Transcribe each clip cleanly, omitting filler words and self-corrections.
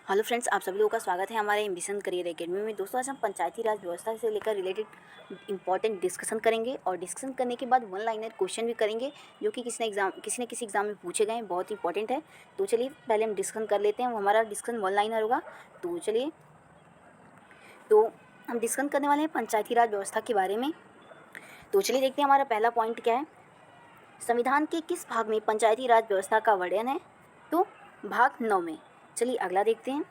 Hello friends, आप सभी लोगों का स्वागत है हमारे एम्बिशन करियर एकेडमी में। दोस्तों, आज हम पंचायती राज व्यवस्था से लेकर रिलेटेड इंपॉर्टेंट डिस्कशन करेंगे और डिस्कशन करने के बाद वन लाइनर क्वेश्चन भी करेंगे जो कि किसी न किसी एग्जाम में पूछे गए हैं, बहुत इंपॉर्टेंट है। तो चलिए पहले हम डिस्कशन कर लेते हैं। वो हमारा डिस्कशन वन लाइनर होगा। तो चलिए, तो हम डिस्कशन करने वाले हैं पंचायती राज व्यवस्था के बारे में। तो चलिए देखते हैं हमारा पहला पॉइंट क्या है। संविधान के किस भाग में पंचायती राज व्यवस्था का वर्णन है? तो भाग 9 में। चलिए अगला देखते हैं।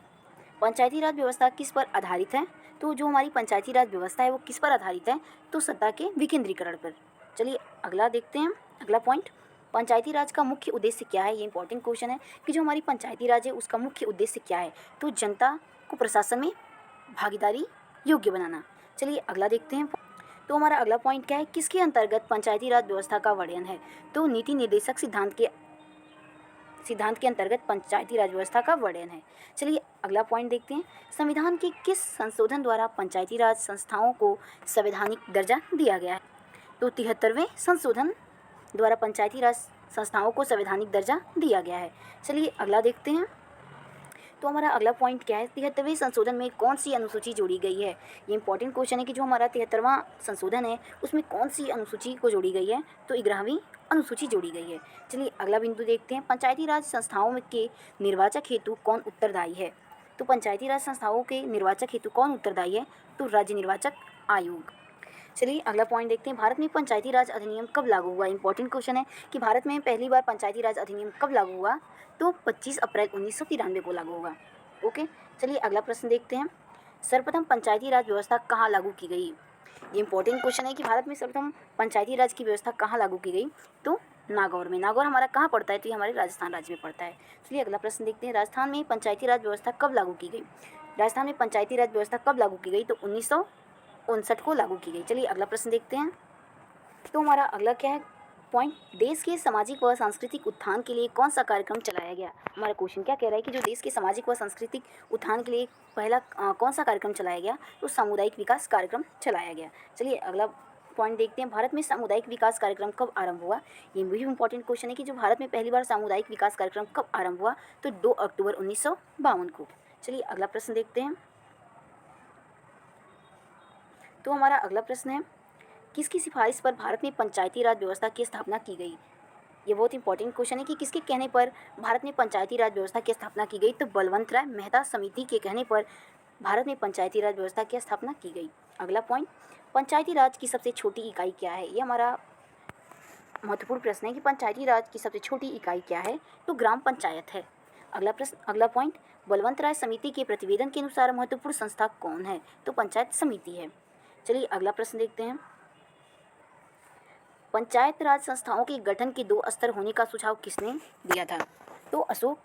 पंचायती राज व्यवस्था किस पर आधारित है? तो जो हमारी पंचायती राज व्यवस्था है वो किस पर आधारित है? तो सत्ता के विकेंद्रीकरण पर। चलिए अगला देखते हैं। अगला पॉइंट, पंचायती राज का मुख्य उद्देश्य क्या है? ये इंपॉर्टेंट क्वेश्चन है कि जो हमारी पंचायती राज है उसका मुख्य उद्देश्य क्या है? तो जनता को प्रशासन में भागीदारी योग्य बनाना। चलिए अगला देखते हैं। तो हमारा अगला पॉइंट क्या है? किसके अंतर्गत पंचायती राज व्यवस्था का वर्णन है? तो नीति निर्देशक सिद्धांत के अंतर्गत पंचायती राज व्यवस्था का वर्णन है। चलिए अगला पॉइंट देखते हैं। संविधान के किस संशोधन द्वारा पंचायती राज संस्थाओं को संवैधानिक दर्जा दिया गया है? तो 73वें संशोधन द्वारा पंचायती राज संस्थाओं को संवैधानिक दर्जा दिया गया है। चलिए अगला देखते हैं। तो हमारा अगला पॉइंट क्या है? 73वें संशोधन में कौन सी अनुसूची जोड़ी गई है? ये इंपॉर्टेंट क्वेश्चन है कि जो हमारा 73वां संशोधन है उसमें कौन सी अनुसूची को जोड़ी गई है? तो 11वीं अनुसूची जोड़ी गई है। चलिए अगला बिंदु देखते हैं। पंचायती राज संस्थाओं के निर्वाचक हेतु कौन उत्तरदायी है? तो पंचायती राज संस्थाओं के निर्वाचक हेतु कौन उत्तरदायी है? तो राज्य निर्वाचक आयोग। चलिए अगला पॉइंट देखते हैं। भारत में पंचायती राज अधिनियम कब लागू हुआ? इंपॉर्टेंट क्वेश्चन है कि भारत में पहली बार पंचायती राज अधिनियम कब लागू हुआ? तो 25 अप्रैल 1993 को लागू हुआ। ओके, चलिए अगला प्रश्न देखते हैं। सर्वप्रथम पंचायती राज व्यवस्था कहाँ लागू की गई? ये इंपॉर्टेंट क्वेश्चन है कि भारत में सर्वप्रथम पंचायती राज की व्यवस्था कहाँ लागू की गई? तो नागौर में। नागौर हमारा कहाँ पड़ता है? तो ये हमारे राजस्थान राज्य में पड़ता है। चलिए अगला प्रश्न देखते हैं। राजस्थान में पंचायती राज व्यवस्था कब लागू की गई? राजस्थान में पंचायती राज व्यवस्था कब लागू की गई? तो 1959 को लागू की गई। चलिए अगला प्रश्न देखते हैं। तो हमारा अगला क्या है पॉइंट? देश के सामाजिक व सांस्कृतिक उत्थान के लिए कौन सा कार्यक्रम चलाया गया? हमारा क्वेश्चन क्या कह रहा है कि जो देश के सामाजिक व सांस्कृतिक उत्थान के लिए पहला कौन सा कार्यक्रम चलाया गया? तो सामुदायिक विकास कार्यक्रम चलाया गया। चलिए अगला पॉइंट देखते हैं। भारत में सामुदायिक विकास कार्यक्रम कब आरंभ हुआ? ये भी इंपॉर्टेंट क्वेश्चन है कि जो भारत में पहली बार सामुदायिक विकास कार्यक्रम कब आरंभ हुआ? तो 2 अक्टूबर 1952 को। चलिए अगला प्रश्न देखते हैं। तो हमारा अगला प्रश्न है, किसकी सिफारिश पर भारत में पंचायती राज व्यवस्था की स्थापना की गई? ये बहुत इंपॉर्टेंट क्वेश्चन है कि किसके कहने पर भारत में पंचायती राज व्यवस्था की स्थापना की गई? तो बलवंत राय मेहता समिति के कहने पर भारत में पंचायती राज व्यवस्था की स्थापना की गई। अगला पॉइंट, पंचायती राज की सबसे छोटी इकाई क्या है? ये हमारा महत्वपूर्ण प्रश्न है कि पंचायती राज की सबसे छोटी इकाई क्या है? तो ग्राम पंचायत है। अगला प्रश्न, अगला पॉइंट, बलवंत राय समिति के प्रतिवेदन के अनुसार महत्वपूर्ण संस्था कौन है? तो पंचायत समिति है। चलिए अगला प्रश्न देखते हैं। पंचायत राज संस्थाओं के गठन के 2 स्तर होने का सुझाव किसने दिया था? तो अशोक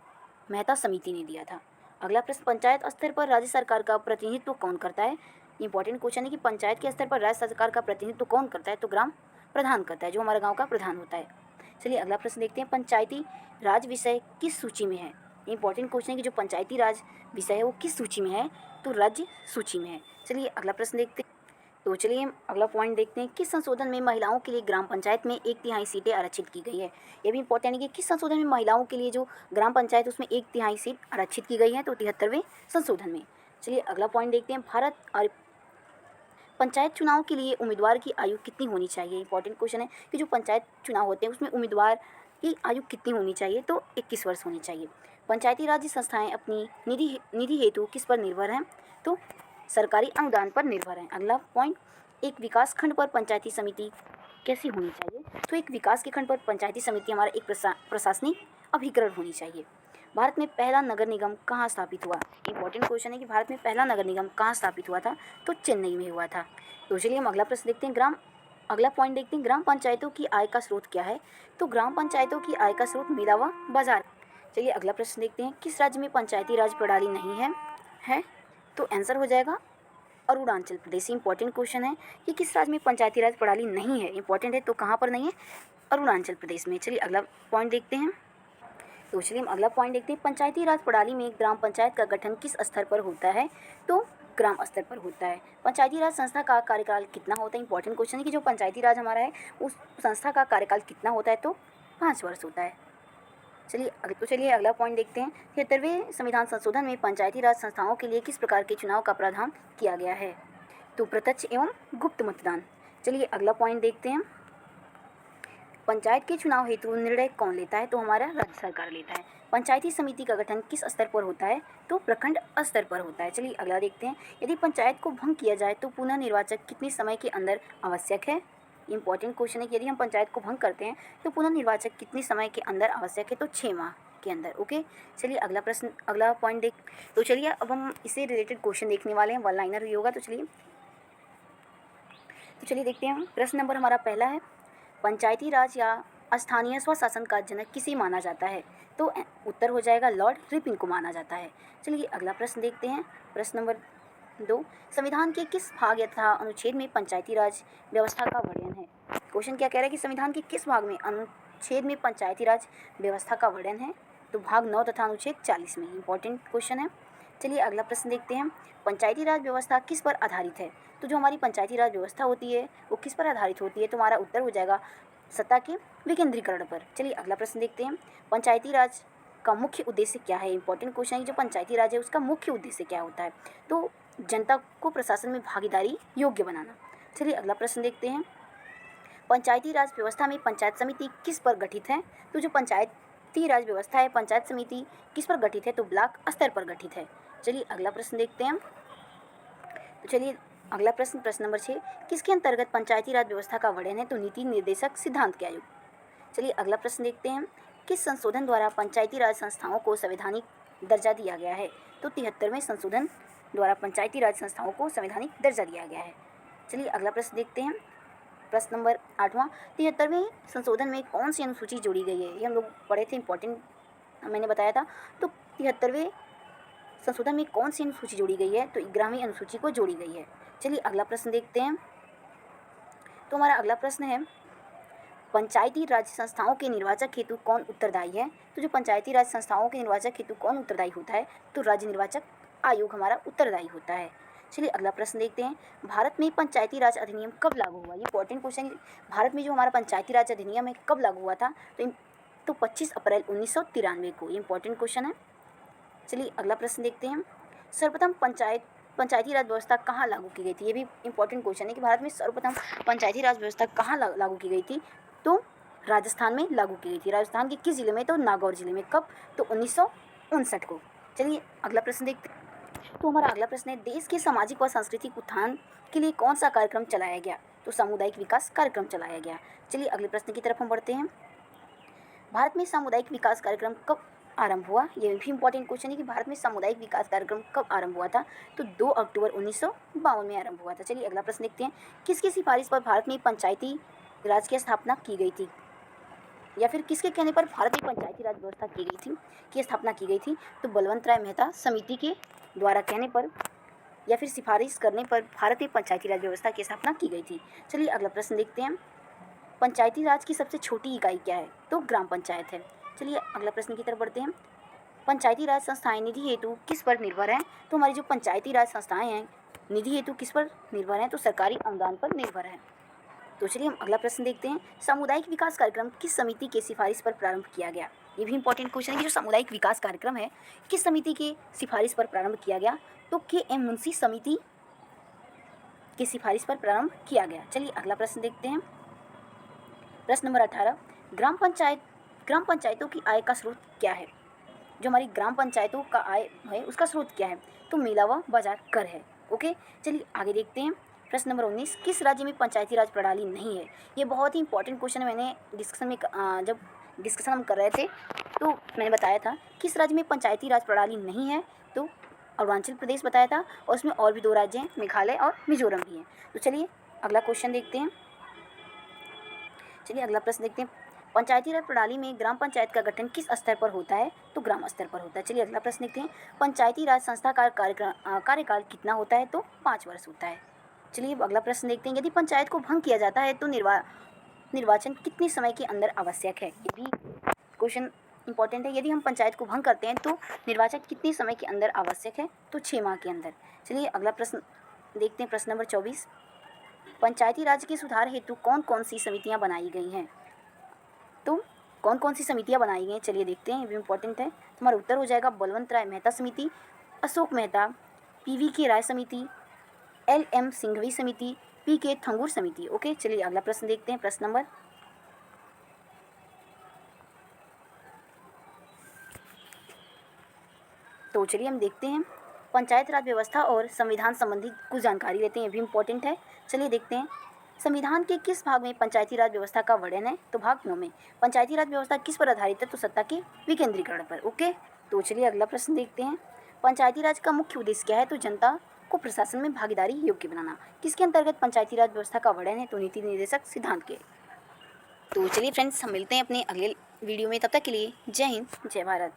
मेहता समिति ने दिया था। अगला प्रश्न, पंचायत स्तर पर राज्य सरकार का प्रतिनिधित्व कौन करता है? इंपॉर्टेंट क्वेश्चन है कि पंचायत के स्तर पर राज्य सरकार का प्रतिनिधित्व कौन करता है? तो ग्राम प्रधान करता है, जो हमारे गाँव का प्रधान होता है। चलिए अगला प्रश्न देखते हैं। पंचायती राज विषय किस सूची में है? इंपॉर्टेंट क्वेश्चन है कि जो पंचायती राज विषय है वो किस सूची में है? तो राज्य सूची में है। चलिए अगला प्रश्न देखते हैं। तो चलिए हम अगला पॉइंट देखते हैं। किस संशोधन में महिलाओं के लिए ग्राम पंचायत में 1/3 सीटें आरक्षित की गई है? ये भी इंपॉर्टेंट है कि किस संशोधन में महिलाओं के लिए जो ग्राम पंचायत उसमें 1/3 सीट आरक्षित की गई है? तो 73वें संशोधन में। चलिए अगला पॉइंट देखते हैं। भारत और पंचायत चुनाव के लिए उम्मीदवार की आयु कितनी होनी चाहिए? इंपॉर्टेंट क्वेश्चन है कि जो पंचायत चुनाव होते हैं उसमें उम्मीदवार की आयु कितनी होनी चाहिए? तो 21 वर्ष होनी चाहिए। पंचायती राज संस्थाएं अपनी निधि हेतु किस पर निर्भर हैं? तो सरकारी अनुदान पर निर्भर हैं। अगला पॉइंट, एक विकास खंड पर पंचायती समिति कैसी होनी चाहिए? तो एक विकास के खंड पर पंचायती समिति हमारा एक प्रशासनिक अभिकरण होनी चाहिए। भारत में पहला नगर निगम कहाँ स्थापित हुआ? इंपॉर्टेंट क्वेश्चन है कि भारत में पहला नगर निगम कहाँ स्थापित हुआ था? तो चेन्नई में हुआ था। तो चलिए हम अगला प्रश्न देखते हैं। अगला पॉइंट देखते हैं। ग्राम पंचायतों की आय का स्रोत क्या है? तो ग्राम पंचायतों की आय का स्रोत मेला व बाजार। चलिए अगला प्रश्न देखते हैं। किस राज्य में पंचायती राज प्रणाली नहीं है? तो आंसर हो जाएगा अरुणाचल प्रदेश। इंपॉर्टेंट क्वेश्चन है कि किस राज्य में पंचायती राज प्रणाली नहीं है? इंपॉर्टेंट है, तो कहाँ पर नहीं है? अरुणाचल प्रदेश में। चलिए अगला पॉइंट देखते हैं। तो चलिए हम अगला पॉइंट देखते हैं। पंचायती राज प्रणाली में ग्राम पंचायत का गठन किस स्तर पर होता है? तो ग्राम स्तर पर होता है। पंचायती राज संस्था का कार्यकाल कितना होता है? इंपॉर्टेंट क्वेश्चन है कि जो पंचायती राज हमारा है उस संस्था का कार्यकाल कितना होता है? तो 5 वर्ष होता है। चलिए अगला पॉइंट देखते हैं। 73वें संविधान संशोधन में पंचायती राज संस्थाओं के लिए किस प्रकार के चुनाव का प्रावधान किया गया है? तो प्रत्यक्ष एवं गुप्त मतदान। चलिए अगला पॉइंट देखते हैं। पंचायत के चुनाव हेतु निर्णय कौन लेता है? तो हमारा राज्य सरकार लेता है। पंचायती समिति का गठन किस स्तर पर होता है? तो प्रखंड स्तर पर होता है। चलिए अगला देखते हैं। यदि पंचायत को भंग किया जाए तो पुनः निर्वाचक कितने समय के अंदर आवश्यक है? इंपॉर्टेंट क्वेश्चन है कि यदि हम पंचायत को भंग करते हैं तो पुनः निर्वाचक कितने समय के अंदर आवश्यक है? तो 6 माह के अंदर। ओके, चलिए अगला पॉइंट देख। तो चलिए अब हम इससे रिलेटेड क्वेश्चन देखने वाले हैं, वन लाइनर भी होगा। तो चलिए देखते हैं। प्रश्न नंबर हमारा पहला है, पंचायती राज या स्थानीय स्वशासन का जनक किसे माना जाता है? तो उत्तर हो जाएगा लॉर्ड रिपन को माना जाता है। चलिए अगला प्रश्न देखते हैं। प्रश्न नंबर 2, संविधान के किस भाग तथा अनुच्छेद में पंचायती राज व्यवस्था का वर्णन है? क्वेश्चन क्या कह रहा है कि संविधान के किस भाग में अनुच्छेद में पंचायती राज व्यवस्था का वर्णन है? तो भाग 9 तथा अनुच्छेद 40 में। इंपॉर्टेंट क्वेश्चन है। चलिए अगला प्रश्न देखते हैं। पंचायती राज व्यवस्था किस पर आधारित है? तो जो हमारी पंचायती राज व्यवस्था होती है वो किस पर आधारित होती है? तो हमारा उत्तर हो जाएगा सत्ता के विकेंद्रीकरण पर। चलिए अगला प्रश्न देखते हैं। पंचायती राज का मुख्य उद्देश्य क्या है? इंपॉर्टेंट क्वेश्चन है। जो पंचायती राज है उसका मुख्य उद्देश्य क्या होता है? तो जनता को प्रशासन में भागीदारी योग्य बनाना। चलिए अगला प्रश्न देखते हैं। पंचायती राज व्यवस्था में पंचायत समिति किस पर गठित है? तो जो पंचायती राज व्यवस्था है, पंचायत समिति किस पर गठित है? तो ब्लॉक स्तर पर गठित है। चलिए अगला प्रश्न देखते हैं। तो चलिए अगला प्रश्न नंबर 6, किसके अंतर्गत पंचायती राज व्यवस्था का वर्णन है? तो नीति निर्देशक सिद्धांत के आयोग। चलिए अगला प्रश्न देखते हैं। किस संशोधन द्वारा पंचायती राज संस्थाओं को संवैधानिक दर्जा दिया गया है? तो 73वें संशोधन द्वारा पंचायती राज संस्थाओं को संवैधानिक दर्जा दिया गया है। चलिए अगला प्रश्न देखते हैं। प्रश्न नंबर 8वां, 73वें संशोधन में कौन सी अनुसूची जोड़ी गई है? ये हम लोग पढ़े थे, इंपॉर्टेंट मैंने बताया था। तो 73वें संशोधन में कौन सी अनुसूची जोड़ी गई है? तो 11वीं अनुसूची को जोड़ी गई है। चलिए अगला प्रश्न देखते हैं। तो हमारा अगला प्रश्न है, पंचायती राज संस्थाओं के निर्वाचक हेतु कौन उत्तरदायी है? तो जो पंचायती राज संस्थाओं के निर्वाचक हेतु कौन उत्तरदायी होता है? तो राज्य निर्वाचक आयोग हमारा उत्तरदायी होता है। चलिए अगला प्रश्न देखते हैं। भारत में पंचायती राज अधिनियम कब लागू हुआ? ये इंपॉर्टेंट क्वेश्चन है। भारत में जो हमारा पंचायती राज अधिनियम है कब लागू हुआ था? तो 25 अप्रैल 1993 को। इंपॉर्टेंट क्वेश्चन है। चलिए अगला प्रश्न देखते हैं। सर्वप्रथम पंचायती राज व्यवस्था कहाँ लागू की गई थी? ये भी इंपॉर्टेंट क्वेश्चन है कि भारत में सर्वप्रथम पंचायती राज व्यवस्था कहाँ लागू की गई थी? तो राजस्थान में लागू की गई थी। राजस्थान के किस जिले में? तो नागौर जिले में। कब? तो 1959 को। चलिए अगला प्रश्न देखते हैं। तो हमारा अगला प्रश्न है, देश के सामाजिक व सांस्कृतिक उत्थान के लिए कौन सा कार्यक्रम चलाया गया? तो सामुदायिक विकास कार्यक्रम चलाया गया। चलिए अगले प्रश्न की तरफ हम बढ़ते हैं। भारत में सामुदायिक विकास कार्यक्रम कब आरंभ हुआ? ये भी इंपॉर्टेंट क्वेश्चन है कि भारत में सामुदायिक विकास कार्यक्रम कब आरंभ हुआ था? तो 2 अक्टूबर 1952 में आरंभ हुआ था। चलिए अगला प्रश्न देखते हैं। किसकी सिफारिश पर भारत में पंचायती राज की स्थापना की गई थी? या फिर किसके कहने पर भारत में पंचायती राज व्यवस्था की स्थापना की गई थी? तो बलवंत राय मेहता समिति के द्वारा कहने पर या फिर सिफारिश करने पर भारत में पंचायती राज व्यवस्था की स्थापना की गई थी। चलिए अगला प्रश्न देखते हैं। पंचायती राज की सबसे छोटी इकाई क्या है? तो ग्राम पंचायत है। चलिए अगला प्रश्न की तरफ बढ़ते हैं। पंचायती राज संस्थाएं निधि हेतु किस पर निर्भर हैं? तो हमारी जो पंचायती राज संस्थाएं हैं निधि हेतु किस पर निर्भर हैं? तो सरकारी अनुदान पर निर्भर है। तो चलिए हम अगला प्रश्न देखते हैं। सामुदायिक विकास कार्यक्रम किस समिति के सिफारिश पर प्रारंभ किया गया? ये भी इंपॉर्टेंट क्वेश्चन है कि जो सामुदायिक विकास कार्यक्रम है किस समिति के सिफारिश पर प्रारंभ किया गया? तो के.एम. मुंशी समिति की सिफारिश पर प्रारंभ किया गया। चलिए अगला प्रश्न देखते हैं। प्रश्न नंबर 18, ग्राम पंचायतों की आय का स्रोत क्या है? जो हमारी ग्राम पंचायतों का आय है उसका स्रोत क्या है? तो मेला व बाजार कर है। ओके, चलिए आगे देखते हैं। प्रश्न नंबर 19, किस राज्य में पंचायती राज प्रणाली नहीं है? ये बहुत ही इंपॉर्टेंट क्वेश्चन है। मैंने डिस्कशन में जब डिस्कशन हम कर रहे थे तो मैंने बताया था किस राज्य में पंचायती राज प्रणाली नहीं है? तो अरुणाचल प्रदेश बताया था, और उसमें और भी 2 राज्य हैं, मेघालय और मिजोरम भी हैं। तो चलिए अगला क्वेश्चन देखते हैं। चलिए अगला प्रश्न देखते हैं। पंचायती राज प्रणाली में ग्राम पंचायत का गठन किस स्तर पर होता है? तो ग्राम स्तर पर होता है। चलिए अगला प्रश्न देखते हैं। पंचायती राज संस्था का कार्यकाल कितना होता है? तो 5 वर्ष होता है। चलिए अगला प्रश्न देखते हैं। यदि पंचायत को भंग किया जाता है तो निर्वाचन कितने समय के अंदर आवश्यक है? ये भी क्वेश्चन इंपॉर्टेंट है। यदि हम पंचायत को भंग करते हैं तो निर्वाचन कितने समय के अंदर आवश्यक है? तो 6 माह के अंदर। चलिए अगला प्रश्न देखते हैं। प्रश्न नंबर 24, पंचायती राज के सुधार हेतु कौन कौन सी समितियां बनाई गई हैं? तो कौन कौन सी समितियाँ बनाई गई हैं, चलिए देखते हैं, ये भी इम्पोर्टेंट है। हमारा उत्तर हो जाएगा बलवंत राय मेहता समिति, अशोक मेहता, PV राय समिति, LM सिंघवी समिति, PK थंगुर समिति। ओके, चलिए अगला प्रश्न देखते हैं। प्रश्न नंबर तो चलिए हम देखते हैं, पंचायत राज व्यवस्था और संविधान संबंधी कुछ जानकारी लेते हैं, ये भी इम्पोर्टेंट है। चलिए देखते हैं, संविधान के किस भाग में पंचायती राज व्यवस्था का वर्णन है? तो भाग 9 में। पंचायती राज व्यवस्था किस पर आधारित है? तो सत्ता के विकेंद्रीकरण पर। ओके, तो चलिए अगला प्रश्न देखते हैं, पंचायती राज का मुख्य उद्देश्य क्या है? तो जनता को प्रशासन में भागीदारी योग्य बनाना। किसके अंतर्गत पंचायती राज व्यवस्था का वर्णन है? तो नीति निर्देशक सिद्धांत के। तो चलिए फ्रेंड्स, हम मिलते हैं अपने अगले वीडियो में, तब तक के लिए जय हिंद, जय भारत।